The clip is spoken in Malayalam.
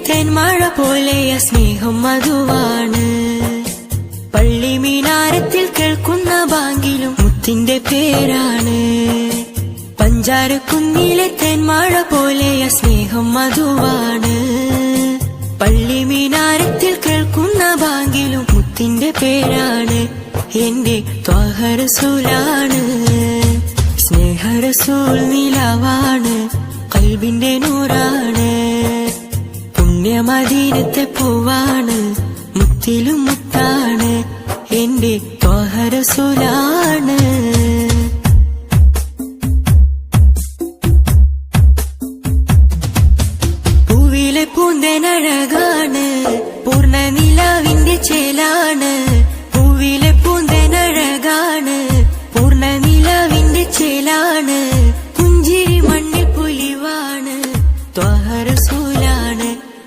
തേന്മഴ പോലെയ സ്നേഹം മധുവാണ്. പള്ളി മീനാരത്തിൽ കേൾക്കുന്ന ബാങ്കിലും മുത്തിന്റെ പേരാണ്. പഞ്ചാരക്കുന്നിലെ തേന്മഴ പോലെയ സ്നേഹം മധുവാണ്. പള്ളി മീനാരത്തിൽ കേൾക്കുന്ന ബാങ്കിലും മുത്തിന്റെ പേരാണ്. എന്റെ ത്വാഹ റസൂലാണ്, സ്നേഹ റസൂൽ നിലാവാണ്, ഖൽബിന്റെ നൂറാണ്. പുണ്യമദീനത്തെ പൂവാണ്, മുത്തിലും മുത്താണ്. എന്റെ ത്വാഹ റസൂലാണ്. പൂവിലെ പൂന്തേനഴകാണ്, പൂർണ്ണ നിലാവിന്റെ ചേലാണ്.